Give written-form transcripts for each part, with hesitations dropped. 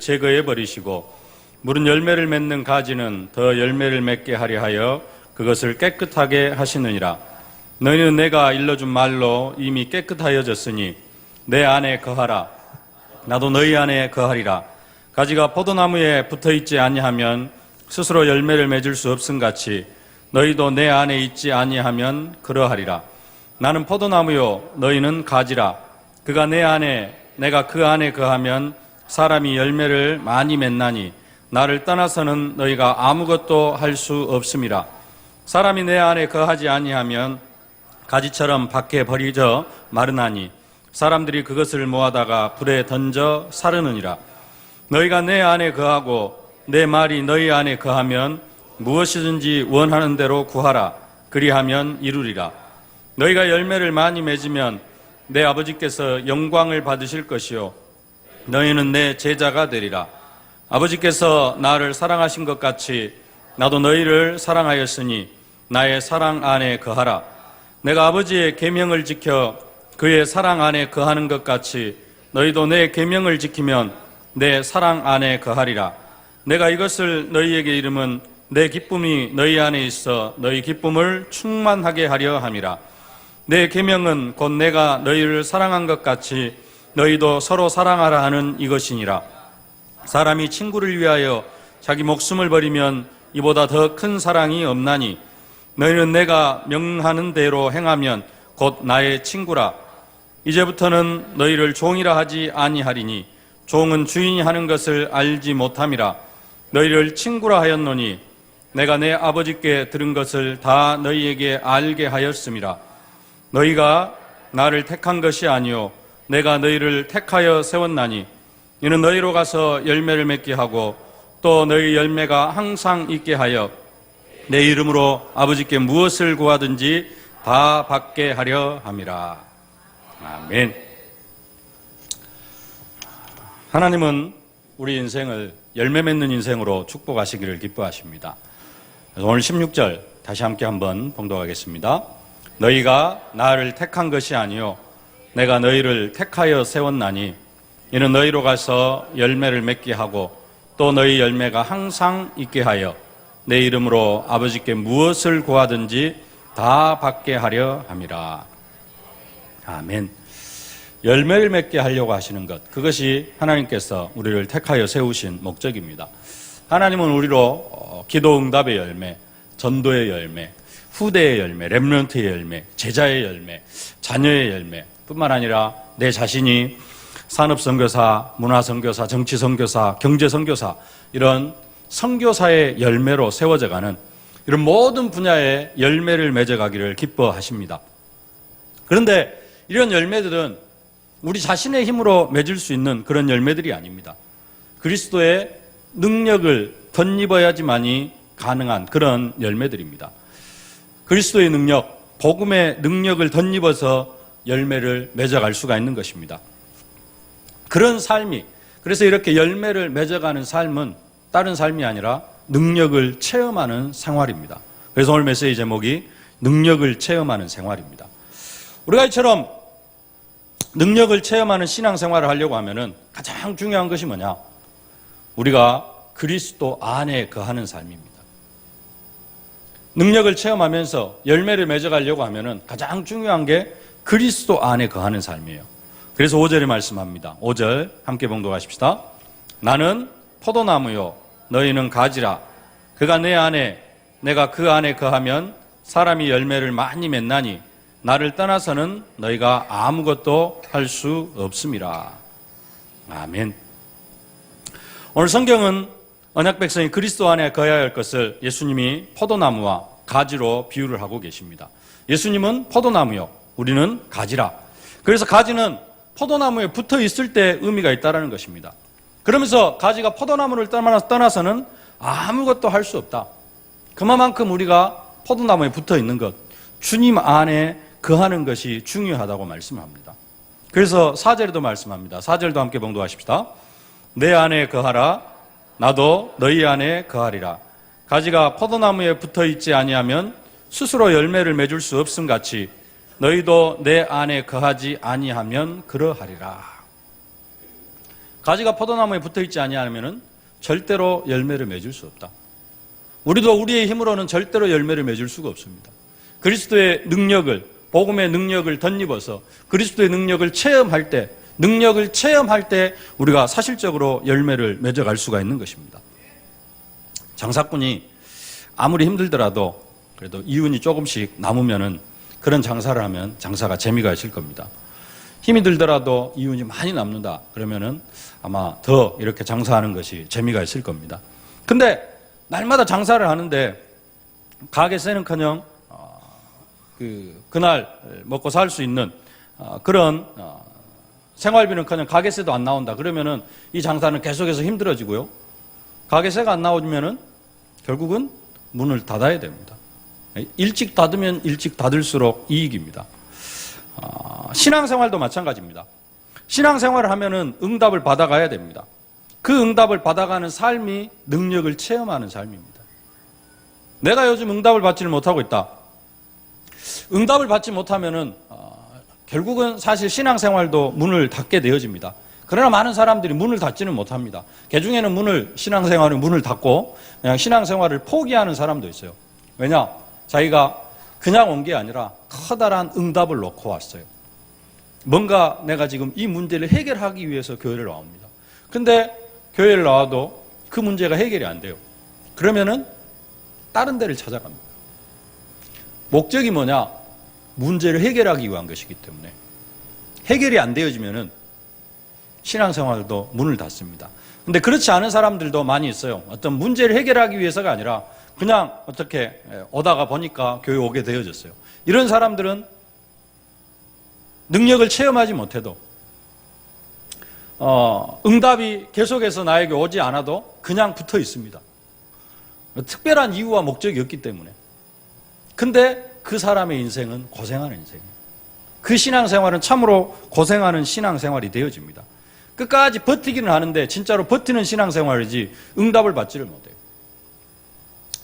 제거해 버리시고 무른 열매를 맺는 가지는 더 열매를 맺게 하려 하여 그것을 깨끗하게 하시느니라. 너희는 내가 일러준 말로 이미 깨끗하여졌으니 내 안에 거하라. 나도 너희 안에 거하리라. 가지가 포도나무에 붙어있지 아니하면 스스로 열매를 맺을 수 없음같이 너희도 내 안에 있지 아니하면 그러하리라. 나는 포도나무요 너희는 가지라. 그가 내 안에 내가 그 안에 거하면 사람이 열매를 많이 맺나니 나를 떠나서는 너희가 아무것도 할 수 없음이라. 사람이 내 안에 거하지 아니하면 가지처럼 밖에 버려져 마르나니 사람들이 그것을 모아다가 불에 던져 사르느니라. 너희가 내 안에 거하고 내 말이 너희 안에 거하면 무엇이든지 원하는 대로 구하라. 그리하면 이루리라. 너희가 열매를 많이 맺으면 내 아버지께서 영광을 받으실 것이요 너희는 내 제자가 되리라. 아버지께서 나를 사랑하신 것 같이 나도 너희를 사랑하였으니 나의 사랑 안에 거하라. 내가 아버지의 계명을 지켜 그의 사랑 안에 거하는 것 같이 너희도 내 계명을 지키면 내 사랑 안에 거하리라. 내가 이것을 너희에게 이름은 내 기쁨이 너희 안에 있어 너희 기쁨을 충만하게 하려 함이라. 내 계명은 곧 내가 너희를 사랑한 것 같이 너희도 서로 사랑하라 하는 이것이니라. 사람이 친구를 위하여 자기 목숨을 버리면 이보다 더 큰 사랑이 없나니 너희는 내가 명하는 대로 행하면 곧 나의 친구라. 이제부터는 너희를 종이라 하지 아니하리니 종은 주인이 하는 것을 알지 못함이라. 너희를 친구라 하였노니 내가 내 아버지께 들은 것을 다 너희에게 알게 하였음이라. 너희가 나를 택한 것이 아니요 내가 너희를 택하여 세웠나니 이는 너희로 가서 열매를 맺게 하고 또 너희 열매가 항상 있게 하여 내 이름으로 아버지께 무엇을 구하든지 다 받게 하려 함이라. 아멘. 하나님은 우리 인생을 열매 맺는 인생으로 축복하시기를 기뻐하십니다. 그래서 오늘 16절 다시 함께 한번 봉독하겠습니다. 너희가 나를 택한 것이 아니요 내가 너희를 택하여 세웠나니 이는 너희로 가서 열매를 맺게 하고 또 너희 열매가 항상 있게 하여 내 이름으로 아버지께 무엇을 구하든지 다 받게 하려 함이라. 아멘. 열매를 맺게 하려고 하시는 것, 그것이 하나님께서 우리를 택하여 세우신 목적입니다. 하나님은 우리로 기도 응답의 열매, 전도의 열매, 후대의 열매, 렘넌트의 열매, 제자의 열매, 자녀의 열매 뿐만 아니라 내 자신이 산업선교사, 문화선교사, 정치선교사, 경제선교사 이런 선교사의 열매로 세워져가는 이런 모든 분야의 열매를 맺어가기를 기뻐하십니다. 그런데 이런 열매들은 우리 자신의 힘으로 맺을 수 있는 그런 열매들이 아닙니다. 그리스도의 능력을 덧입어야지만이 가능한 그런 열매들입니다. 그리스도의 능력, 복음의 능력을 덧입어서 열매를 맺어갈 수가 있는 것입니다. 그런 삶이, 그래서 이렇게 열매를 맺어가는 삶은 다른 삶이 아니라 능력을 체험하는 생활입니다. 그래서 오늘 메시지 제목이 능력을 체험하는 생활입니다. 우리가 이처럼 능력을 체험하는 신앙생활을 하려고 하면은 가장 중요한 것이 뭐냐? 우리가 그리스도 안에 거하는 삶입니다. 능력을 체험하면서 열매를 맺어가려고 하면은 가장 중요한 게 그리스도 안에 거하는 삶이에요. 그래서 5절에 말씀합니다. 5절 함께 봉독하십시다. 나는 포도나무요 너희는 가지라. 그가 내 안에 내가 그 안에 거하면 사람이 열매를 많이 맺나니 나를 떠나서는 너희가 아무것도 할 수 없음이라. 아멘. 오늘 성경은 언약 백성이 그리스도 안에 거해야 할 것을 예수님이 포도나무와 가지로 비유를 하고 계십니다. 예수님은 포도나무요 우리는 가지라. 그래서 가지는 포도나무에 붙어 있을 때 의미가 있다는 것입니다. 그러면서 가지가 포도나무를 떠나서는 아무것도 할 수 없다. 그만큼 우리가 포도나무에 붙어 있는 것, 주님 안에 거하는 것이 중요하다고 말씀합니다. 그래서 4절에도 말씀합니다. 4절도 함께 봉독하십시다. 내 안에 거하라. 나도 너희 안에 거하리라. 가지가 포도나무에 붙어 있지 아니하면 스스로 열매를 맺을 수 없음 같이 너희도 내 안에 거하지 아니하면 그러하리라. 가지가 포도나무에 붙어 있지 아니하면은 절대로 열매를 맺을 수 없다. 우리도 우리의 힘으로는 절대로 열매를 맺을 수가 없습니다. 그리스도의 능력을, 복음의 능력을 덧입어서 그리스도의 능력을 체험할 때 우리가 사실적으로 열매를 맺어갈 수가 있는 것입니다. 장사꾼이 아무리 힘들더라도 그래도 이윤이 조금씩 남으면은 그런 장사를 하면 장사가 재미가 있을 겁니다. 힘이 들더라도 이윤이 많이 남는다 그러면은 아마 더 이렇게 장사하는 것이 재미가 있을 겁니다. 근데 날마다 장사를 하는데 가게세는커녕 그날 먹고 살 수 있는 그런 생활비는커녕 가게세도 안 나온다 그러면은 이 장사는 계속해서 힘들어지고요. 가게세가 안 나오면은 결국은 문을 닫아야 됩니다. 일찍 닫으면 일찍 닫을수록 이익입니다. 신앙생활도 마찬가지입니다. 신앙생활을 하면은 응답을 받아가야 됩니다. 그 응답을 받아가는 삶이 능력을 체험하는 삶입니다. 내가 요즘 응답을 받지를 못하고 있다. 응답을 받지 못하면은 결국은 사실 신앙생활도 문을 닫게 되어집니다. 그러나 많은 사람들이 문을 닫지는 못합니다. 개중에는 신앙생활은 문을 닫고 그냥 신앙생활을 포기하는 사람도 있어요. 왜냐? 자기가 그냥 온 게 아니라 커다란 응답을 놓고 왔어요. 뭔가 내가 지금 이 문제를 해결하기 위해서 교회를 나옵니다. 근데 교회를 나와도 그 문제가 해결이 안 돼요. 그러면은 다른 데를 찾아갑니다. 목적이 뭐냐? 문제를 해결하기 위한 것이기 때문에 해결이 안 되어지면은 신앙생활도 문을 닫습니다. 근데 그렇지 않은 사람들도 많이 있어요. 어떤 문제를 해결하기 위해서가 아니라 그냥 어떻게 오다가 보니까 교회 오게 되어졌어요. 이런 사람들은 능력을 체험하지 못해도 응답이 계속해서 나에게 오지 않아도 그냥 붙어 있습니다. 특별한 이유와 목적이 없기 때문에. 근데 그 사람의 인생은 고생하는 인생이에요. 그 신앙생활은 참으로 고생하는 신앙생활이 되어집니다. 끝까지 버티기는 하는데 진짜로 버티는 신앙생활이지 응답을 받지를 못해요.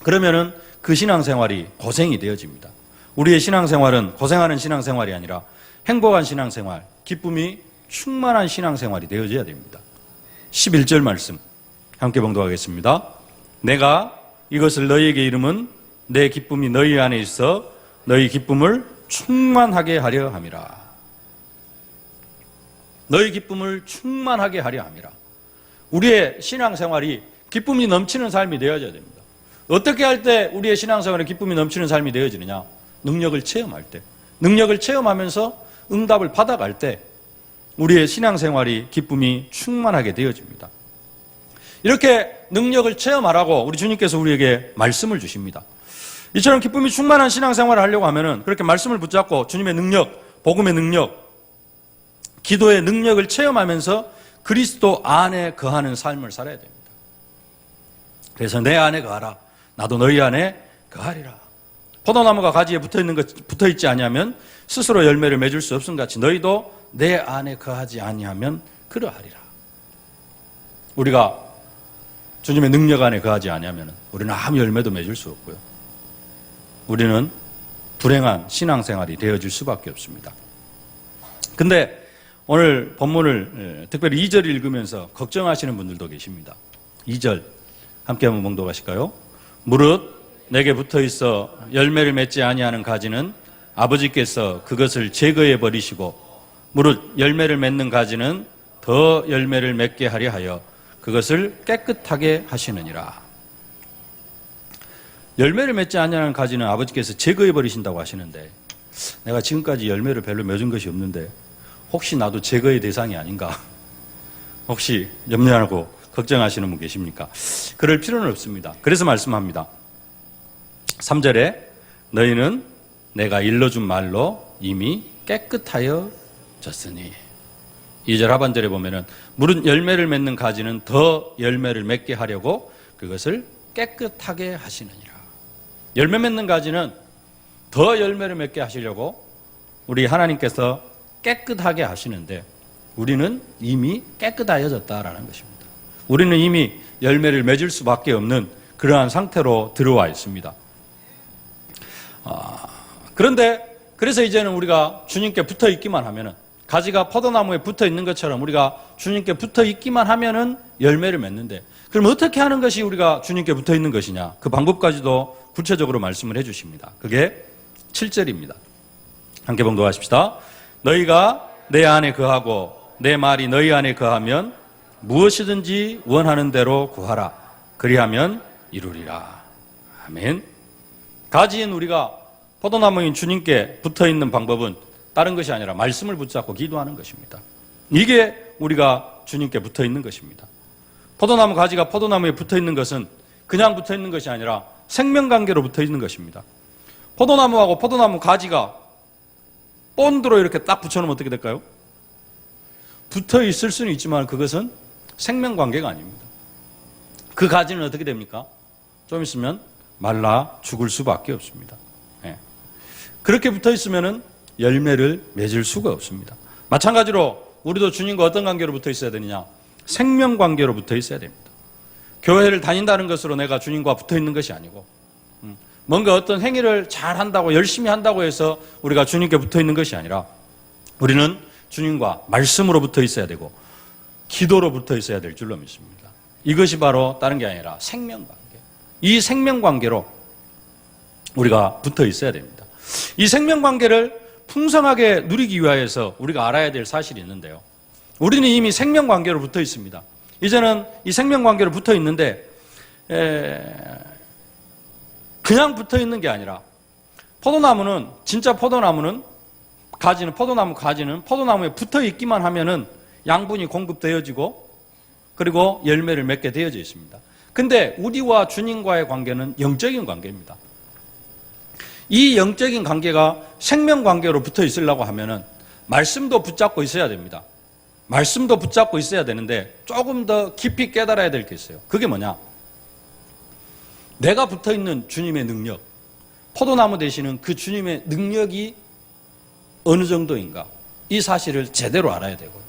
그러면은 그 신앙생활이 고생이 되어집니다. 우리의 신앙생활은 고생하는 신앙생활이 아니라 행복한 신앙생활, 기쁨이 충만한 신앙생활이 되어져야 됩니다. 11절 말씀 함께 봉독하겠습니다. 내가 이것을 너희에게 이름은 내 기쁨이 너희 안에 있어 너희 기쁨을 충만하게 하려 함이라. 너희 기쁨을 충만하게 하려 함이라. 우리의 신앙생활이 기쁨이 넘치는 삶이 되어져야 됩니다. 어떻게 할 때 우리의 신앙생활에 기쁨이 넘치는 삶이 되어지느냐? 능력을 체험할 때. 능력을 체험하면서 응답을 받아갈 때 우리의 신앙생활이 기쁨이 충만하게 되어집니다. 이렇게 능력을 체험하라고 우리 주님께서 우리에게 말씀을 주십니다. 이처럼 기쁨이 충만한 신앙생활을 하려고 하면은 그렇게 말씀을 붙잡고 주님의 능력, 복음의 능력, 기도의 능력을 체험하면서 그리스도 안에 거하는 삶을 살아야 됩니다. 그래서 내 안에 거하라. 나도 너희 안에 거하리라. 포도나무가 가지에 붙어 있지 아니하면 스스로 열매를 맺을 수 없음 같이 너희도 내 안에 거하지 아니하면 그러하리라. 우리가 주님의 능력 안에 거하지 아니하면 우리는 아무 열매도 맺을 수 없고요. 우리는 불행한 신앙생활이 되어질 수밖에 없습니다. 근데 오늘 본문을 특별히 2절 읽으면서 걱정하시는 분들도 계십니다. 2절 함께 한번 봉독하실까요? 무릇 내게 붙어 있어 열매를 맺지 아니하는 가지는 아버지께서 그것을 제거해 버리시고 무릇 열매를 맺는 가지는 더 열매를 맺게 하려 하여 그것을 깨끗하게 하시느니라. 열매를 맺지 아니하는 가지는 아버지께서 제거해 버리신다고 하시는데 내가 지금까지 열매를 별로 맺은 것이 없는데 혹시 나도 제거의 대상이 아닌가? 혹시 염려하고 걱정하시는 분 계십니까? 그럴 필요는 없습니다. 그래서 말씀합니다. 3절에 너희는 내가 일러준 말로 이미 깨끗하여 졌으니 2절 하반절에 보면은 무릇 열매를 맺는 가지는 더 열매를 맺게 하려고 그것을 깨끗하게 하시느니라. 열매 맺는 가지는 더 열매를 맺게 하시려고 우리 하나님께서 깨끗하게 하시는데 우리는 이미 깨끗하여졌다라는 것입니다. 우리는 이미 열매를 맺을 수밖에 없는 그러한 상태로 들어와 있습니다. 그런데 그래서 이제는 우리가 주님께 붙어 있기만 하면은 가지가 포도나무에 붙어 있는 것처럼 우리가 주님께 붙어 있기만 하면은 열매를 맺는데, 그럼 어떻게 하는 것이 우리가 주님께 붙어 있는 것이냐? 그 방법까지도 구체적으로 말씀을 해 주십니다. 그게 7절입니다. 함께 봉독하십시다. 너희가 내 안에 거하고 내 말이 너희 안에 거하면 무엇이든지 원하는 대로 구하라. 그리하면 이루리라. 아멘. 가지인 우리가 포도나무인 주님께 붙어 있는 방법은 다른 것이 아니라 말씀을 붙잡고 기도하는 것입니다. 이게 우리가 주님께 붙어 있는 것입니다. 포도나무 가지가 포도나무에 붙어 있는 것은 그냥 붙어 있는 것이 아니라 생명관계로 붙어 있는 것입니다. 포도나무하고 포도나무 가지가 본드로 이렇게 딱 붙여놓으면 어떻게 될까요? 붙어 있을 수는 있지만 그것은 생명관계가 아닙니다. 그 가지는 어떻게 됩니까? 좀 있으면 말라 죽을 수밖에 없습니다. 그렇게 붙어 있으면 열매를 맺을 수가 없습니다. 마찬가지로 우리도 주님과 어떤 관계로 붙어 있어야 되느냐? 생명관계로 붙어 있어야 됩니다. 교회를 다닌다는 것으로 내가 주님과 붙어 있는 것이 아니고, 뭔가 어떤 행위를 잘 한다고 열심히 한다고 해서 우리가 주님께 붙어 있는 것이 아니라, 우리는 주님과 말씀으로 붙어 있어야 되고 기도로 붙어 있어야 될 줄로 믿습니다. 이것이 바로 다른 게 아니라 생명관계. 이 생명관계로 우리가 붙어 있어야 됩니다. 이 생명관계를 풍성하게 누리기 위하여서 우리가 알아야 될 사실이 있는데요. 우리는 이미 생명관계로 붙어 있습니다. 이제는 이 생명관계로 붙어 있는데 그냥 붙어 있는 게 아니라, 포도나무는, 진짜 포도나무는, 가지는, 포도나무 가지는 포도나무에 붙어 있기만 하면은 양분이 공급되어지고 그리고 열매를 맺게 되어져 있습니다. 근데 우리와 주님과의 관계는 영적인 관계입니다. 이 영적인 관계가 생명관계로 붙어 있으려고 하면은 말씀도 붙잡고 있어야 됩니다. 말씀도 붙잡고 있어야 되는데 조금 더 깊이 깨달아야 될 게 있어요. 그게 뭐냐? 내가 붙어 있는 주님의 능력, 포도나무 되시는 그 주님의 능력이 어느 정도인가? 이 사실을 제대로 알아야 되고요.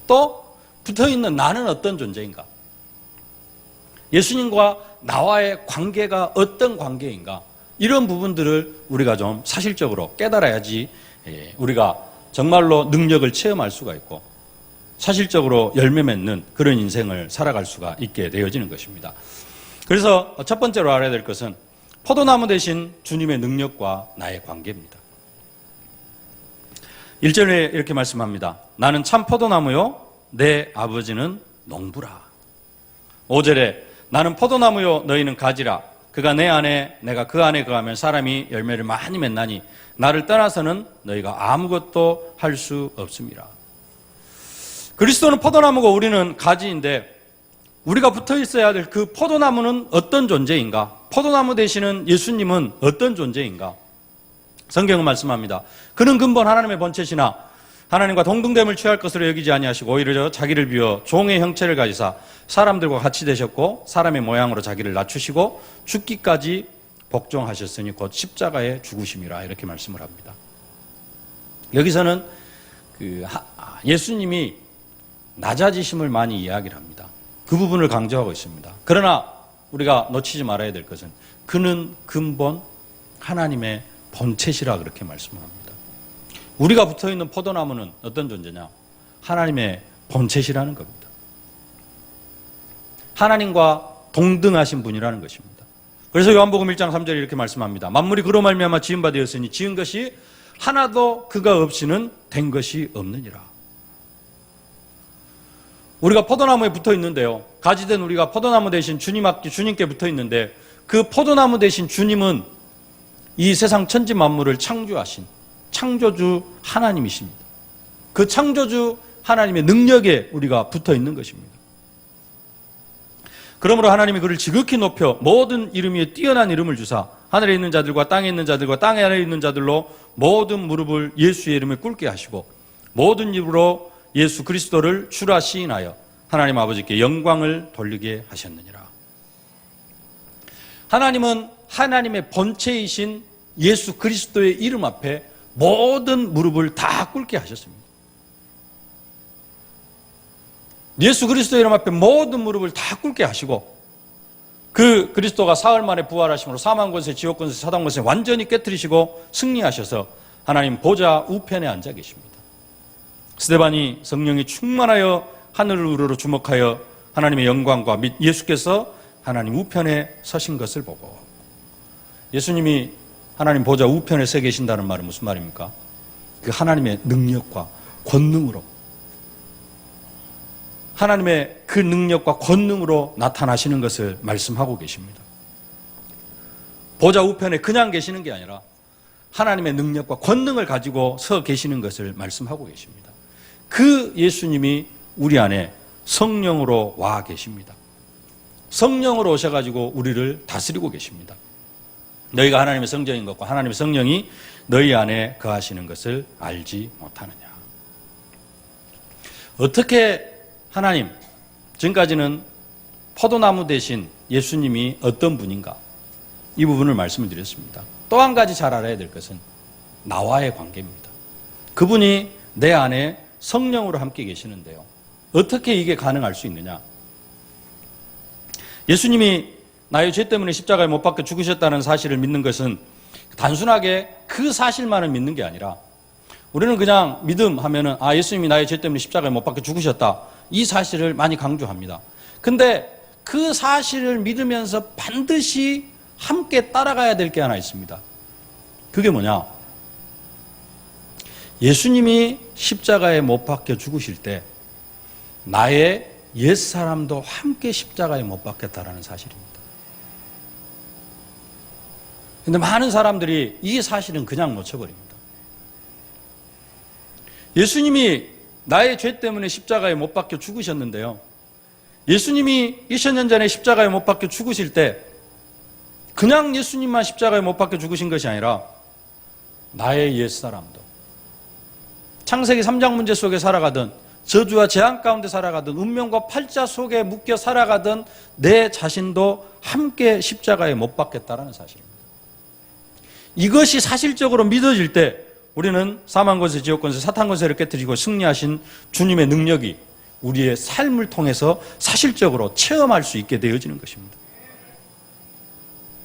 또 붙어 있는 나는 어떤 존재인가? 예수님과 나와의 관계가 어떤 관계인가? 이런 부분들을 우리가 좀 사실적으로 깨달아야지 우리가 정말로 능력을 체험할 수가 있고 사실적으로 열매 맺는 그런 인생을 살아갈 수가 있게 되어지는 것입니다. 그래서 첫 번째로 알아야 될 것은 포도나무 대신 주님의 능력과 나의 관계입니다. 1절에 이렇게 말씀합니다. 나는 참 포도나무요 내 아버지는 농부라. 5절에 나는 포도나무요 너희는 가지라. 그가 내 안에 내가 그 안에 거하면 사람이 열매를 많이 맺나니 나를 떠나서는 너희가 아무것도 할 수 없습니다. 그리스도는 포도나무고 우리는 가지인데 우리가 붙어 있어야 될 그 포도나무는 어떤 존재인가? 포도나무 되시는 예수님은 어떤 존재인가? 성경은 말씀합니다. 그는 근본 하나님의 본체시나 하나님과 동등됨을 취할 것으로 여기지 아니하시고 오히려 자기를 비워 종의 형체를 가지사 사람들과 같이 되셨고 사람의 모양으로 자기를 낮추시고 죽기까지 복종하셨으니 곧 십자가에 죽으심이라 이렇게 말씀을 합니다. 여기서는 예수님이 낮아지심을 많이 이야기를 합니다. 그 부분을 강조하고 있습니다. 그러나 우리가 놓치지 말아야 될 것은 그는 근본 하나님의 본체시라 그렇게 말씀을 합니다. 우리가 붙어있는 포도나무는 어떤 존재냐? 하나님의 본체시라는 겁니다. 하나님과 동등하신 분이라는 것입니다. 그래서 요한복음 1장 3절에 이렇게 말씀합니다. 만물이 그로 말미암아 지은 바 되었으니 지은 것이 하나도 그가 없이는 된 것이 없느니라. 우리가 포도나무에 붙어 있는데요. 가지된 우리가 포도나무 대신 주님께 붙어 있는데 그 포도나무 대신 주님은 이 세상 천지 만물을 창조하신 창조주 하나님이십니다. 그 창조주 하나님의 능력에 우리가 붙어 있는 것입니다. 그러므로 하나님이 그를 지극히 높여 모든 이름 위에 뛰어난 이름을 주사 하늘에 있는 자들과 땅에 있는 자들과 땅 아래에 있는 자들로 모든 무릎을 예수의 이름에 꿇게 하시고 모든 입으로 예수 그리스도를 주라 시인하여 하나님 아버지께 영광을 돌리게 하셨느니라. 하나님은 하나님의 본체이신 예수 그리스도의 이름 앞에 모든 무릎을 다 꿇게 하셨습니다. 예수 그리스도의 이름 앞에 모든 무릎을 다 꿇게 하시고 그 그리스도가 사흘 만에 부활하심으로 사망 권세, 지옥 권세, 사단 권세 완전히 깨트리시고 승리하셔서 하나님 보좌 우편에 앉아 계십니다. 스데반이 성령이 충만하여 하늘을 우러러 주목하여 하나님의 영광과 및 예수께서 하나님 우편에 서신 것을 보고, 예수님이 하나님 보좌 우편에 서 계신다는 말은 무슨 말입니까? 그 하나님의 능력과 권능으로, 하나님의 그 능력과 권능으로 나타나시는 것을 말씀하고 계십니다. 보좌 우편에 그냥 계시는 게 아니라 하나님의 능력과 권능을 가지고 서 계시는 것을 말씀하고 계십니다. 그 예수님이 우리 안에 성령으로 와 계십니다. 성령으로 오셔가지고 우리를 다스리고 계십니다. 너희가 하나님의 성전인 것과 하나님의 성령이 너희 안에 거하시는 것을 알지 못하느냐. 어떻게 하나님, 지금까지는 포도나무 대신 예수님이 어떤 분인가, 이 부분을 말씀을 드렸습니다. 또 한 가지 잘 알아야 될 것은 나와의 관계입니다. 그분이 내 안에 성령으로 함께 계시는데요, 어떻게 이게 가능할 수 있느냐? 예수님이 나의 죄 때문에 십자가에 못 박혀 죽으셨다는 사실을 믿는 것은 단순하게 그 사실만을 믿는 게 아니라, 우리는 그냥 믿음 하면은 예수님이 나의 죄 때문에 십자가에 못 박혀 죽으셨다, 이 사실을 많이 강조합니다. 근데 그 사실을 믿으면서 반드시 함께 따라가야 될 게 하나 있습니다. 그게 뭐냐? 예수님이 십자가에 못 박혀 죽으실 때 나의 옛사람도 함께 십자가에 못 박혔다라는 사실입니다. 그런데 많은 사람들이 이 사실은 그냥 놓쳐버립니다. 예수님이 나의 죄 때문에 십자가에 못 박혀 죽으셨는데요, 예수님이 2000년 전에 십자가에 못 박혀 죽으실 때 그냥 예수님만 십자가에 못 박혀 죽으신 것이 아니라 나의 옛사람도, 창세기 3장 문제 속에 살아가던, 저주와 재앙 가운데 살아가던, 운명과 팔자 속에 묶여 살아가던 내 자신도 함께 십자가에 못 박혔다는 사실입니다. 이것이 사실적으로 믿어질 때 우리는 사망 권세, 지옥 권세, 사탄 권세를 깨뜨리고 승리하신 주님의 능력이 우리의 삶을 통해서 사실적으로 체험할 수 있게 되어지는 것입니다.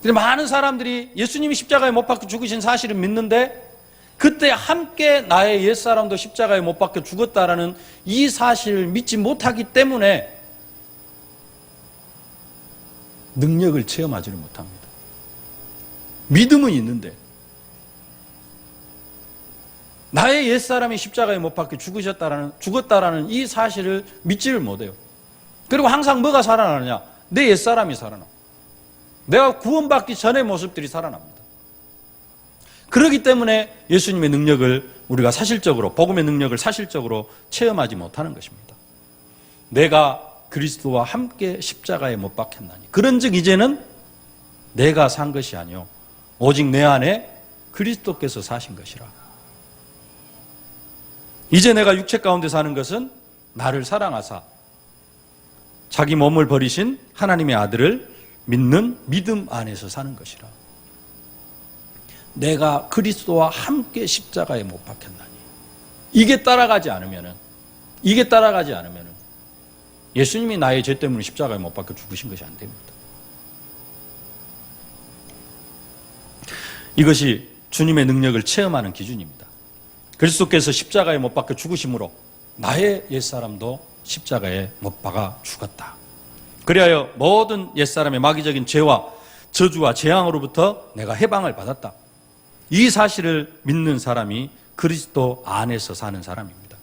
많은 사람들이 예수님이 십자가에 못 박혀 죽으신 사실을 믿는데 그때 함께 나의 옛사람도 십자가에 못 박혀 죽었다라는 이 사실을 믿지 못하기 때문에 능력을 체험하지를 못합니다. 믿음은 있는데 나의 옛사람이 십자가에 못 박혀 죽었다라는 이 사실을 믿지를 못해요. 그리고 항상 뭐가 살아나느냐? 내 옛사람이 살아나. 내가 구원받기 전의 모습들이 살아납니다. 그렇기 때문에 예수님의 능력을 우리가 사실적으로, 복음의 능력을 사실적으로 체험하지 못하는 것입니다. 내가 그리스도와 함께 십자가에 못 박혔나니 그런즉 이제는 내가 산 것이 아니요 오직 내 안에 그리스도께서 사신 것이라. 이제 내가 육체 가운데 사는 것은 나를 사랑하사 자기 몸을 버리신 하나님의 아들을 믿는 믿음 안에서 사는 것이라. 내가 그리스도와 함께 십자가에 못 박혔나니. 이게 따라가지 않으면은 예수님이 나의 죄 때문에 십자가에 못 박혀 죽으신 것이 안 됩니다. 이것이 주님의 능력을 체험하는 기준입니다. 그리스도께서 십자가에 못 박혀 죽으심으로 나의 옛사람도 십자가에 못 박아 죽었다. 그리하여 모든 옛사람의 마귀적인 죄와 저주와 재앙으로부터 내가 해방을 받았다. 이 사실을 믿는 사람이 그리스도 안에서 사는 사람입니다.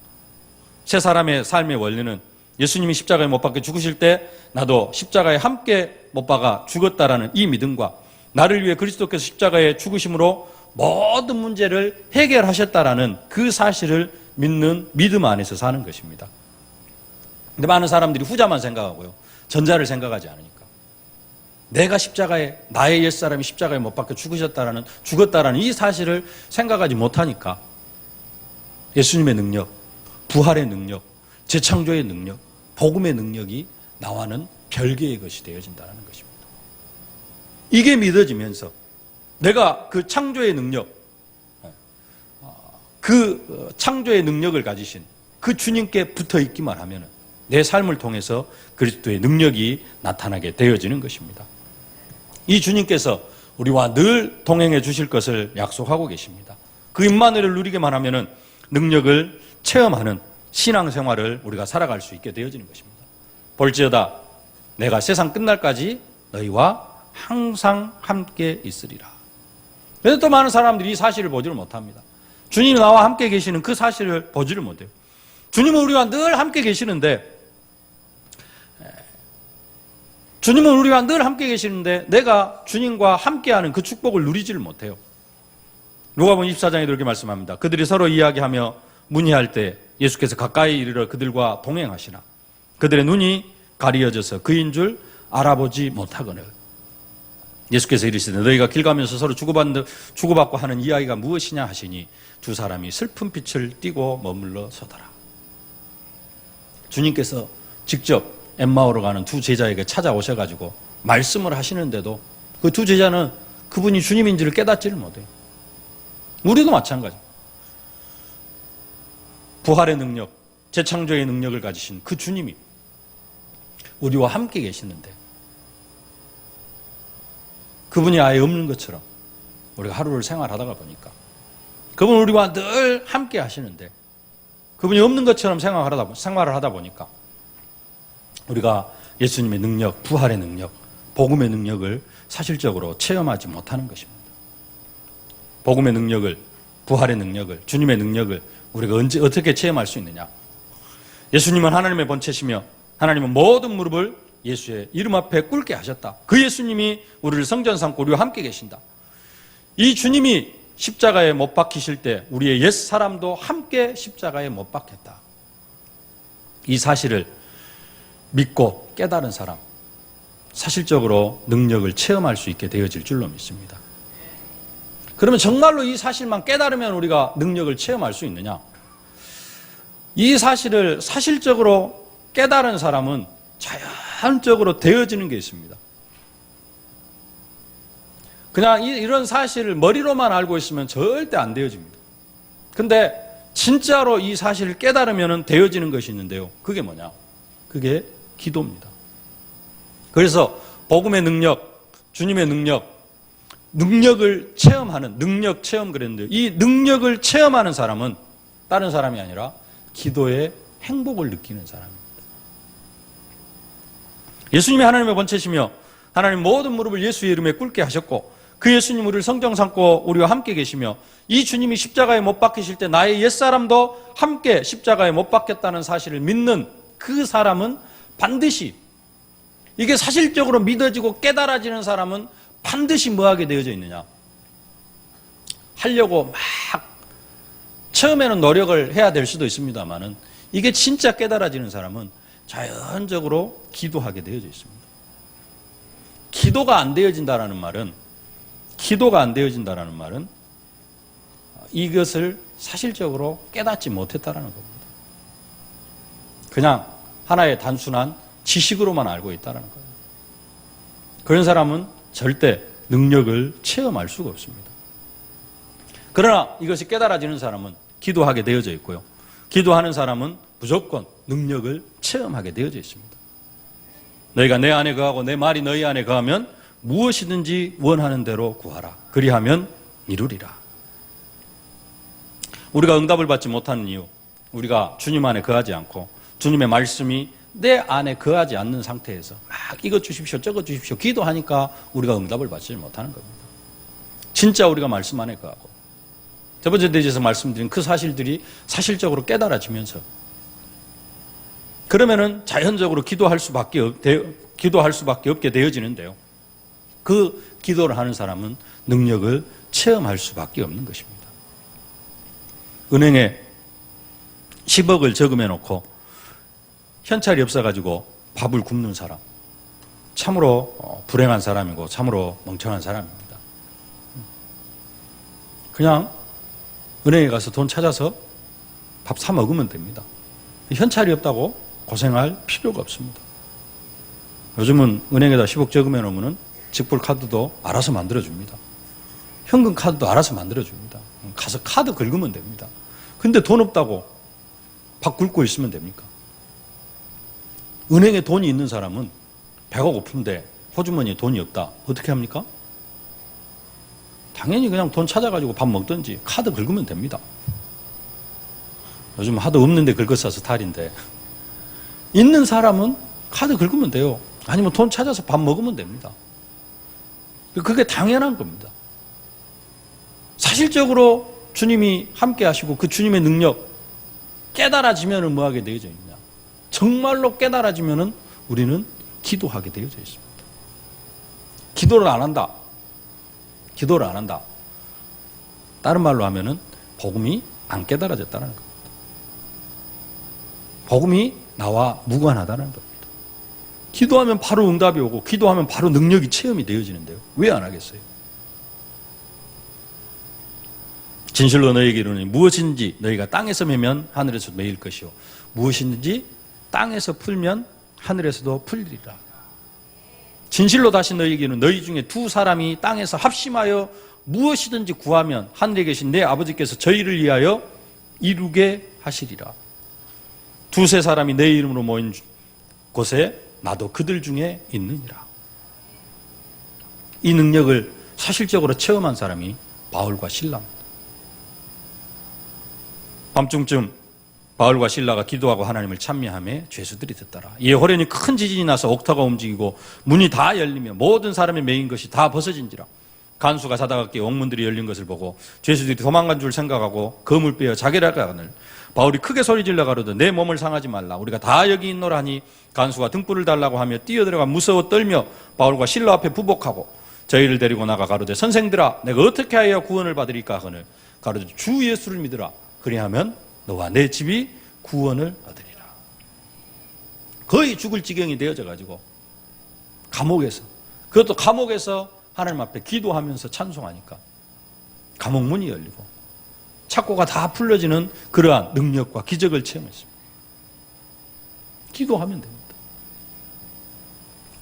새 사람의 삶의 원리는 예수님이 십자가에 못 박혀 죽으실 때 나도 십자가에 함께 못 박아 죽었다라는 이 믿음과 나를 위해 그리스도께서 십자가에 죽으심으로 모든 문제를 해결하셨다라는 그 사실을 믿는 믿음 안에서 사는 것입니다. 근데 많은 사람들이 후자만 생각하고요, 전자를 생각하지 않으니까, 내가 십자가에, 나의 옛사람이 십자가에 못 박혀 죽었다라는 이 사실을 생각하지 못하니까 예수님의 능력, 부활의 능력, 재창조의 능력, 복음의 능력이 나와는 별개의 것이 되어진다는 것입니다. 이게 믿어지면서 내가 그 창조의 능력, 그 창조의 능력을 가지신 그 주님께 붙어 있기만 하면 내 삶을 통해서 그리스도의 능력이 나타나게 되어지는 것입니다. 이 주님께서 우리와 늘 동행해 주실 것을 약속하고 계십니다. 그 임마누엘을 누리게만 하면 능력을 체험하는 신앙생활을 우리가 살아갈 수 있게 되어지는 것입니다. 볼지어다 내가 세상 끝날까지 너희와 항상 함께 있으리라. 그래서 또 많은 사람들이 이 사실을 보지를 못합니다. 주님이 나와 함께 계시는 그 사실을 보지를 못해요. 주님은 우리와 늘 함께 계시는데 내가 주님과 함께하는 그 축복을 누리지를 못해요. 누가복음 24장에도 이렇게 말씀합니다. 그들이 서로 이야기하며 문의할 때 예수께서 가까이 이르러 그들과 동행하시나 그들의 눈이 가리어져서 그인 줄 알아보지 못하거늘. 예수께서 이르시되 너희가 길 가면서 서로 주고받고 하는 이야기가 무엇이냐 하시니 두 사람이 슬픈 빛을 띠고 머물러 서더라. 주님께서 직접 엠마오로 가는 두 제자에게 찾아오셔가지고 말씀을 하시는데도 그 두 제자는 그분이 주님인지를 깨닫지를 못해요. 우리도 마찬가지. 부활의 능력, 재창조의 능력을 가지신 그 주님이 우리와 함께 계시는데 그분이 아예 없는 것처럼 우리가 하루를 생활하다가 보니까 그분은 우리와 늘 함께 하시는데 그분이 없는 것처럼 생활을 하다 보니까 우리가 예수님의 능력, 부활의 능력, 복음의 능력을 사실적으로 체험하지 못하는 것입니다. 복음의 능력을, 부활의 능력을, 주님의 능력을 우리가 어떻게 체험할 수 있느냐? 예수님은 하나님의 본체시며 하나님은 모든 무릎을 예수의 이름 앞에 꿇게 하셨다. 그 예수님이 우리를 성전 삼고 우리와 함께 계신다. 이 주님이 십자가에 못 박히실 때 우리의 옛 사람도 함께 십자가에 못 박혔다. 이 사실을 믿고 깨달은 사람, 사실적으로 능력을 체험할 수 있게 되어질 줄로 믿습니다. 그러면 정말로 이 사실만 깨달으면 우리가 능력을 체험할 수 있느냐? 이 사실을 사실적으로 깨달은 사람은 자연적으로 되어지는 게 있습니다. 그냥 이런 사실을 머리로만 알고 있으면 절대 안 되어집니다. 근데 진짜로 이 사실을 깨달으면 되어지는 것이 있는데요. 그게 뭐냐? 그게 기도입니다. 그래서 복음의 능력, 주님의 능력을 체험하는 능력 체험 그랬는데요. 이 능력을 체험하는 사람은 다른 사람이 아니라 기도의 행복을 느끼는 사람입니다. 예수님이 하나님의 본체시며 하나님 모든 무릎을 예수의 이름에 꿇게 하셨고 그 예수님 우리를 성정 삼고 우리와 함께 계시며 이 주님이 십자가에 못 박히실 때 나의 옛사람도 함께 십자가에 못 박혔다는 사실을 믿는 그 사람은 반드시 이게 사실적으로 믿어지고 깨달아지는 사람은 반드시 뭐하게 되어져 있느냐? 하려고 막 처음에는 노력을 해야 될 수도 있습니다만은 이게 진짜 깨달아지는 사람은 자연적으로 기도하게 되어져 있습니다. 기도가 안 되어진다는 말은 이것을 사실적으로 깨닫지 못했다는 겁니다. 그냥 하나의 단순한 지식으로만 알고 있다는 거예요. 그런 사람은 절대 능력을 체험할 수가 없습니다. 그러나 이것이 깨달아지는 사람은 기도하게 되어져 있고요. 기도하는 사람은 무조건 능력을 체험하게 되어져 있습니다. 너희가 내 안에 거하고 내 말이 너희 안에 거하면 무엇이든지 원하는 대로 구하라. 그리하면 이루리라. 우리가 응답을 받지 못하는 이유, 우리가 주님 안에 거하지 않고 주님의 말씀이 내 안에 거하지 않는 상태에서 막 이것 주십시오 저것 주십시오 기도하니까 우리가 응답을 받지 못하는 겁니다. 진짜 우리가 말씀 안에 거하고 첫 번째 대지에서 말씀드린 그 사실들이 사실적으로 깨달아지면서 그러면은 자연적으로 기도할 수밖에 없게 되어지는데요. 그 기도를 하는 사람은 능력을 체험할 수밖에 없는 것입니다. 은행에 10억을 저금해 놓고 현찰이 없어가지고 밥을 굶는 사람, 참으로 불행한 사람이고 참으로 멍청한 사람입니다. 그냥 은행에 가서 돈 찾아서 밥 사 먹으면 됩니다. 현찰이 없다고 고생할 필요가 없습니다. 요즘은 은행에다 10억 저금해 놓으면 직불 카드도 알아서 만들어줍니다. 현금 카드도 알아서 만들어줍니다. 가서 카드 긁으면 됩니다. 근데 돈 없다고 밥 굶고 있으면 됩니까? 은행에 돈이 있는 사람은 배가 고픈데 호주머니에 돈이 없다. 어떻게 합니까? 당연히 그냥 돈 찾아가지고 밥 먹든지 카드 긁으면 됩니다. 요즘 하도 없는데 긁어싸서 탈인데, 있는 사람은 카드 긁으면 돼요. 아니면 돈 찾아서 밥 먹으면 됩니다. 그게 당연한 겁니다. 사실적으로 주님이 함께 하시고 그 주님의 능력 깨달아지면 뭐 하게 되어져 있냐? 정말로 깨달아지면 우리는 기도하게 되어져 있습니다. 기도를 안 한다. 기도를 안 한다. 다른 말로 하면은 복음이 안 깨달아졌다는 겁니다. 복음이 나와 무관하다는 겁니다. 기도하면 바로 응답이 오고 기도하면 바로 능력이 체험이 되어지는데요. 왜 안 하겠어요? 진실로 너희에게 이르노니 무엇인지 너희가 땅에서 매면 하늘에서 매일 것이요 무엇인지 땅에서 풀면 하늘에서도 풀리리라. 진실로 다시 너희에게 이르노니 너희 중에 두 사람이 땅에서 합심하여 무엇이든지 구하면 하늘에 계신 내 아버지께서 저희를 위하여 이루게 하시리라. 두세 사람이 내 이름으로 모인 곳에 나도 그들 중에 있느니라. 이 능력을 사실적으로 체험한 사람이 바울과 실라입니다. 밤중쯤 바울과 실라가 기도하고 하나님을 찬미하며 죄수들이 듣더라. 이에 호련히 큰 지진이 나서 옥타가 움직이고 문이 다 열리며 모든 사람의 매인 것이 다 벗어진지라. 간수가 자다가 깨어 옥문들이 열린 것을 보고 죄수들이 도망간 줄 생각하고 검을 빼어 자결하거늘 바울이 크게 소리질러 가로되 내 몸을 상하지 말라. 우리가 다 여기 있노라 하니 간수가 등불을 달라고 하며 뛰어들어가 무서워 떨며 바울과 실라 앞에 부복하고 저희를 데리고 나가 가로되 선생들아 내가 어떻게 하여 구원을 받으리까 하거늘 가로되 주 예수를 믿으라. 그리하면 너와 내 집이 구원을 얻으리라. 거의 죽을 지경이 되어져 가지고 감옥에서, 그것도 감옥에서 하나님 앞에 기도하면서 찬송하니까 감옥 문이 열리고 착고가 다 풀려지는 그러한 능력과 기적을 체험했습니다. 기도하면 됩니다.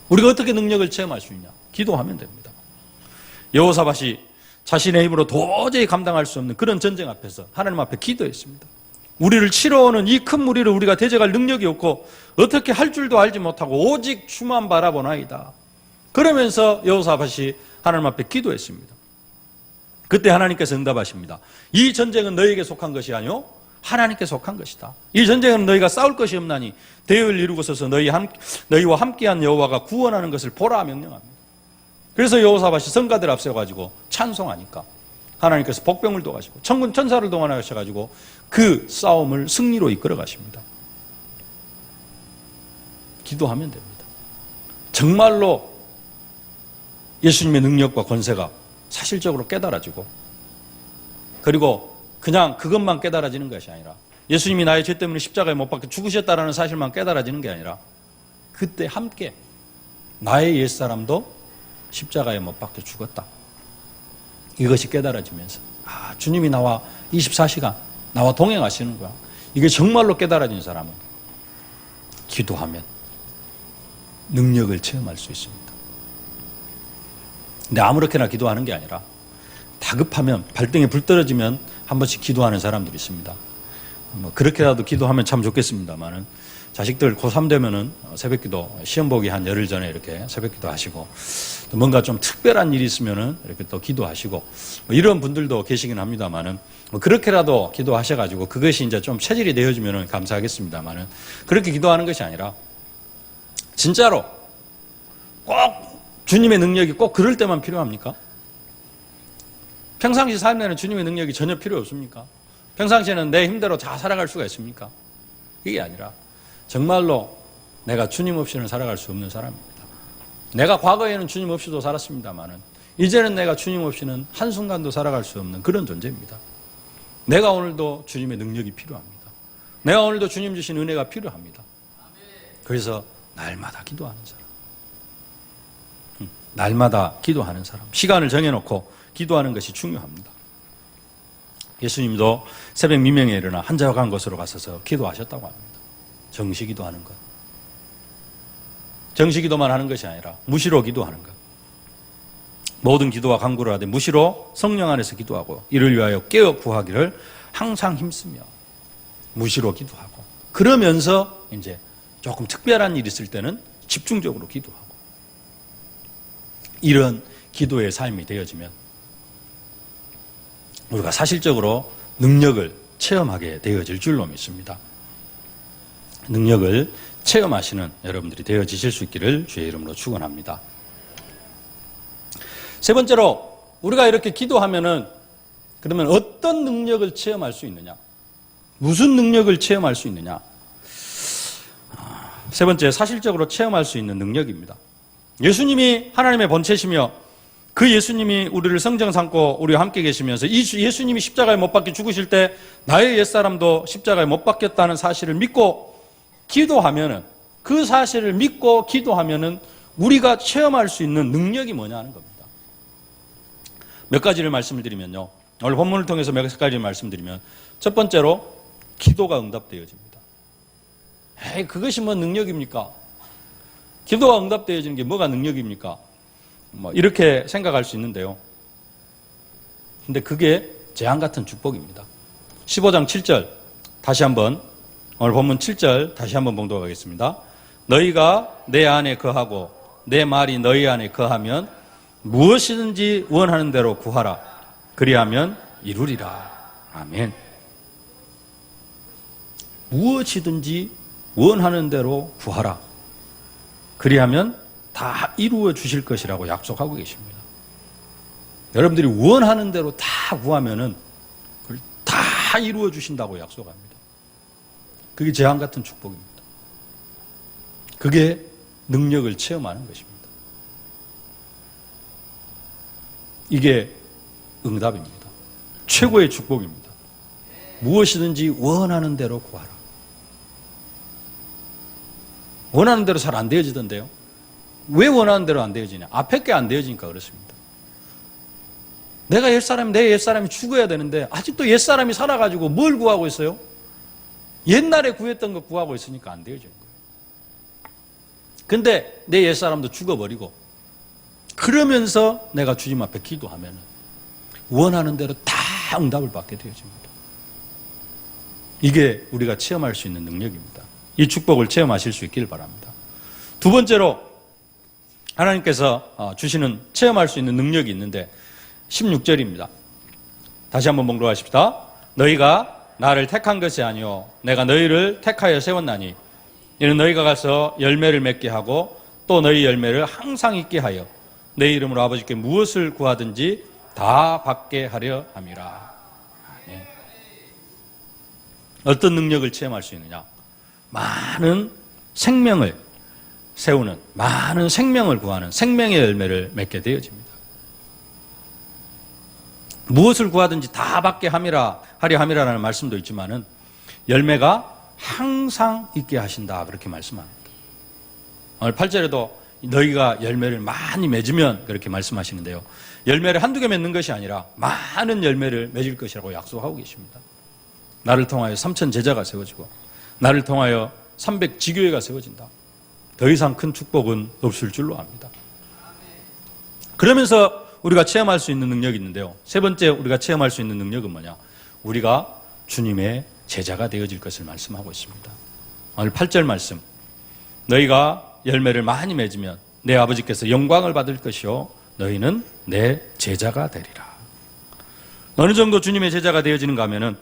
우리가 어떻게 능력을 체험할 수 있냐? 기도하면 됩니다. 여호사밧이 자신의 힘으로 도저히 감당할 수 없는 그런 전쟁 앞에서 하나님 앞에 기도했습니다. 우리를 치러오는 이 큰 무리를 우리가 대적할 능력이 없고 어떻게 할 줄도 알지 못하고 오직 주만 바라보나이다. 그러면서 여호사밧이 하나님 앞에 기도했습니다. 그때 하나님께서 응답하십니다. 이 전쟁은 너희에게 속한 것이 아니오 하나님께 속한 것이다. 이 전쟁은 너희가 싸울 것이 없나니 대의를 이루고 서서 너희와 함께한 여호와가 구원하는 것을 보라 명령합니다. 그래서 여호사밧이 성가들 앞세워가지고 찬송하니까 하나님께서 복병을 도와가시고 천군 천사를 동원하셔가지고 그 싸움을 승리로 이끌어 가십니다. 기도하면 됩니다. 정말로 예수님의 능력과 권세가 사실적으로 깨달아지고 그리고 그냥 그것만 깨달아지는 것이 아니라 예수님이 나의 죄 때문에 십자가에 못 박혀 죽으셨다는 사실만 깨달아지는 게 아니라 그때 함께 나의 옛사람도 십자가에 못 박혀 죽었다. 이것이 깨달아지면서 주님이 나와 24시간 나와 동행하시는 거야. 이게 정말로 깨달아진 사람은 기도하면 능력을 체험할 수 있습니다. 근데 아무렇게나 기도하는 게 아니라 다급하면 발등에 불 떨어지면 한 번씩 기도하는 사람들이 있습니다. 그렇게라도 기도하면 참 좋겠습니다만은 자식들 고3 되면은 새벽기도 시험 보기 한 열흘 전에 이렇게 새벽기도 하시고 또 뭔가 좀 특별한 일이 있으면은 이렇게 또 기도하시고 이런 분들도 계시긴 합니다만은 그렇게라도 기도하셔가지고 그것이 이제 좀 체질이 되어지면은 감사하겠습니다만은 그렇게 기도하는 것이 아니라 진짜로 꼭 주님의 능력이 꼭 그럴 때만 필요합니까? 평상시 삶에는 주님의 능력이 전혀 필요 없습니까? 평상시에는 내 힘대로 다 살아갈 수가 있습니까? 이게 아니라 정말로 내가 주님 없이는 살아갈 수 없는 사람입니다. 내가 과거에는 주님 없이도 살았습니다만은 이제는 내가 주님 없이는 한순간도 살아갈 수 없는 그런 존재입니다. 내가 오늘도 주님의 능력이 필요합니다. 내가 오늘도 주님 주신 은혜가 필요합니다. 그래서 날마다 기도하는 사람. 날마다 기도하는 사람. 시간을 정해놓고 기도하는 것이 중요합니다. 예수님도 새벽 미명에 일어나 한적한 곳으로 가셔서 기도하셨다고 합니다. 정시기도 하는 것. 정시기도만 하는 것이 아니라 무시로 기도하는 것. 모든 기도와 간구를 하되 무시로 성령 안에서 기도하고 이를 위하여 깨어 구하기를 항상 힘쓰며 무시로 기도하고 그러면서 이제 조금 특별한 일이 있을 때는 집중적으로 기도하고 이런 기도의 삶이 되어지면 우리가 사실적으로 능력을 체험하게 되어질 줄로 믿습니다. 능력을 체험하시는 여러분들이 되어지실 수 있기를 주의 이름으로 축원합니다. 세 번째로 우리가 이렇게 기도하면은 그러면 어떤 능력을 체험할 수 있느냐? 무슨 능력을 체험할 수 있느냐? 세 번째, 사실적으로 체험할 수 있는 능력입니다. 예수님이 하나님의 본체시며 그 예수님이 우리를 성정 삼고 우리와 함께 계시면서 이 예수님이 십자가에 못 박혀 죽으실 때 나의 옛사람도 십자가에 못 박혔다는 사실을 믿고 기도하면은, 그 사실을 믿고 기도하면은 우리가 체험할 수 있는 능력이 뭐냐는 겁니다. 몇 가지를 말씀을 드리면요. 오늘 본문을 통해서 몇 가지를 말씀드리면, 첫 번째로 기도가 응답되어집니다. 그것이 뭐 능력입니까? 기도가 응답되어지는 게 뭐가 능력입니까? 이렇게 생각할 수 있는데요. 근데 그게 재앙 같은 축복입니다. 15장 7절 다시 한번, 오늘 본문 7절 다시 한번 봉독하겠습니다. 너희가 내 안에 거하고 내 말이 너희 안에 거하면 무엇이든지 원하는 대로 구하라. 그리하면 이루리라. 아멘. 무엇이든지 원하는 대로 구하라. 그리하면 다 이루어 주실 것이라고 약속하고 계십니다. 여러분들이 원하는 대로 다 구하면은 그걸 다 이루어 주신다고 약속합니다. 그게 재앙 같은 축복입니다. 그게 능력을 체험하는 것입니다. 이게 응답입니다. 최고의 축복입니다. 무엇이든지 원하는 대로 구하라. 원하는 대로 잘 안 되어지던데요. 왜 원하는 대로 안 되어지냐? 앞에 게 안 되어지니까 그렇습니다. 내가 내 옛사람이 죽어야 되는데 아직도 옛사람이 살아가지고 뭘 구하고 있어요? 옛날에 구했던 거 구하고 있으니까 안 되어지는 거예요. 근데 내 옛사람도 죽어버리고 그러면서 내가 주님 앞에 기도하면 원하는 대로 다 응답을 받게 되어집니다. 이게 우리가 체험할 수 있는 능력입니다. 이 축복을 체험하실 수 있기를 바랍니다. 두 번째로 하나님께서 주시는 체험할 수 있는 능력이 있는데 16절입니다. 다시 한번 봉독하십시다. 너희가 나를 택한 것이 아니요 내가 너희를 택하여 세웠나니 이는 너희가 가서 열매를 맺게 하고 또 너희 열매를 항상 있게 하여 내 이름으로 아버지께 무엇을 구하든지 다 받게 하려 함이라. 네. 어떤 능력을 체험할 수 있느냐? 많은 생명을 세우는, 많은 생명을 구하는 생명의 열매를 맺게 되어집니다. 무엇을 구하든지 다 받게 하려 함이라는 말씀도 있지만은 열매가 항상 있게 하신다 그렇게 말씀합니다. 오늘 8절에도 너희가 열매를 많이 맺으면 그렇게 말씀하시는데요. 열매를 한두 개 맺는 것이 아니라 많은 열매를 맺을 것이라고 약속하고 계십니다. 나를 통하여 3,000 제자가 세워지고 나를 통하여 300 지교회가 세워진다. 더 이상 큰 축복은 없을 줄로 압니다. 그러면서 우리가 체험할 수 있는 능력이 있는데요. 세 번째 우리가 체험할 수 있는 능력은 뭐냐? 우리가 주님의 제자가 되어질 것을 말씀하고 있습니다. 오늘 8절 말씀. 너희가 열매를 많이 맺으면 내 아버지께서 영광을 받을 것이요 너희는 내 제자가 되리라. 어느 정도 주님의 제자가 되어지는가 하면은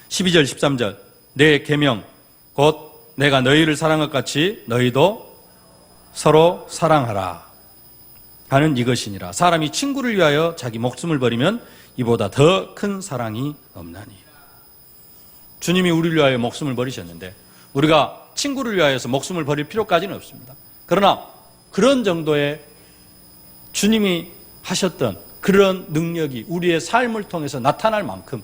12절 13절 내 계명 곧 내가 너희를 사랑한 것 같이 너희도 서로 사랑하라 하는 이것이니라. 사람이 친구를 위하여 자기 목숨을 버리면 이보다 더 큰 사랑이 없나니. 주님이 우리를 위하여 목숨을 버리셨는데 우리가 친구를 위하여서 목숨을 버릴 필요까지는 없습니다. 그러나 그런 정도의 주님이 하셨던 그런 능력이 우리의 삶을 통해서 나타날 만큼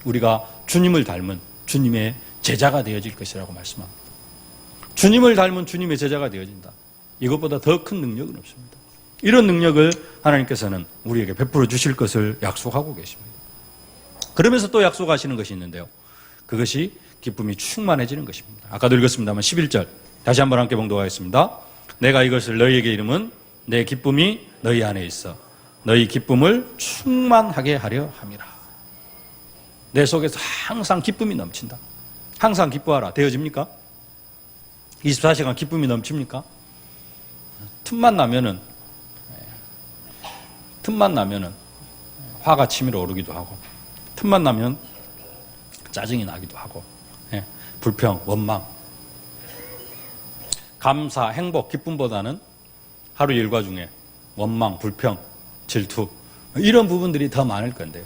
우리가 주님을 닮은 주님의 제자가 되어질 것이라고 말씀합니다. 주님을 닮은 주님의 제자가 되어진다. 이것보다 더 큰 능력은 없습니다. 이런 능력을 하나님께서는 우리에게 베풀어 주실 것을 약속하고 계십니다. 그러면서 또 약속하시는 것이 있는데요. 그것이 기쁨이 충만해지는 것입니다. 아까도 읽었습니다만 11절 다시 한번 함께 봉독하겠습니다. 내가 이것을 너희에게 이름은 내 기쁨이 너희 안에 있어 너희 기쁨을 충만하게 하려 함이라. 내 속에서 항상 기쁨이 넘친다. 항상 기뻐하라. 되어집니까? 24시간 기쁨이 넘칩니까? 틈만 나면은 화가 치밀어 오르기도 하고 틈만 나면 짜증이 나기도 하고, 예, 불평, 원망, 감사, 행복, 기쁨보다는 하루 일과 중에 원망, 불평, 질투 이런 부분들이 더 많을 건데요.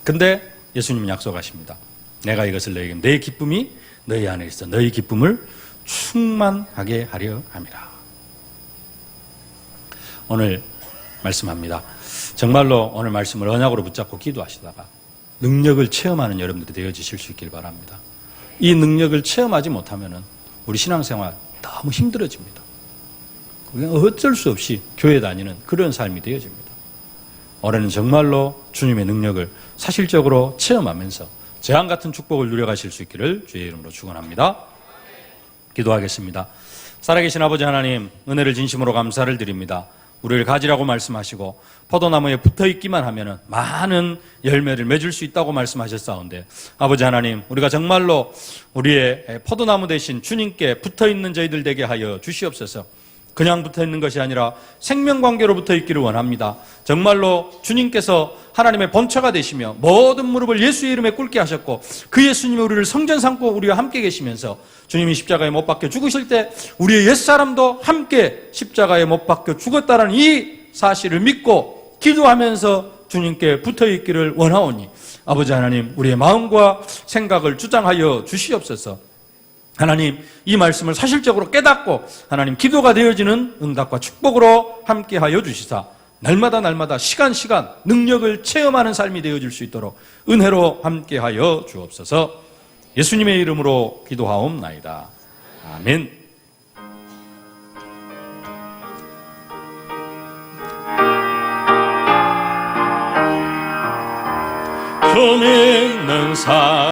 근데 예수님은 약속하십니다. 내가 이것을 너에게 내 기쁨이 너희 안에 있어 너희 기쁨을 충만하게 하려 함이라. 오늘 말씀합니다. 정말로 오늘 말씀을 언약으로 붙잡고 기도하시다가 능력을 체험하는 여러분들이 되어지실 수 있길 바랍니다. 이 능력을 체험하지 못하면 우리 신앙생활 너무 힘들어집니다. 그냥 어쩔 수 없이 교회 다니는 그런 삶이 되어집니다. 올해는 정말로 주님의 능력을 사실적으로 체험하면서 재앙 같은 축복을 누려가실 수 있기를 주의 이름으로 축원합니다. 기도하겠습니다. 살아계신 아버지 하나님, 은혜를 진심으로 감사를 드립니다. 우리를 가지라고 말씀하시고 포도나무에 붙어있기만 하면 많은 열매를 맺을 수 있다고 말씀하셨사온데, 아버지 하나님, 우리가 정말로 우리의 포도나무 대신 주님께 붙어있는 저희들 되게 하여 주시옵소서. 그냥 붙어있는 것이 아니라 생명관계로 붙어있기를 원합니다. 정말로 주님께서 하나님의 본처가 되시며 모든 무릎을 예수의 이름에 꿇게 하셨고 그 예수님이 우리를 성전 삼고 우리와 함께 계시면서 주님이 십자가에 못 박혀 죽으실 때 우리의 옛사람도 함께 십자가에 못 박혀 죽었다는 이 사실을 믿고 기도하면서 주님께 붙어있기를 원하오니 아버지 하나님, 우리의 마음과 생각을 주장하여 주시옵소서. 하나님, 이 말씀을 사실적으로 깨닫고 하나님 기도가 되어지는 응답과 축복으로 함께하여 주시사 날마다 시간 능력을 체험하는 삶이 되어질 수 있도록 은혜로 함께하여 주옵소서. 예수님의 이름으로 기도하옵나이다. 아멘. 좀 있는 삶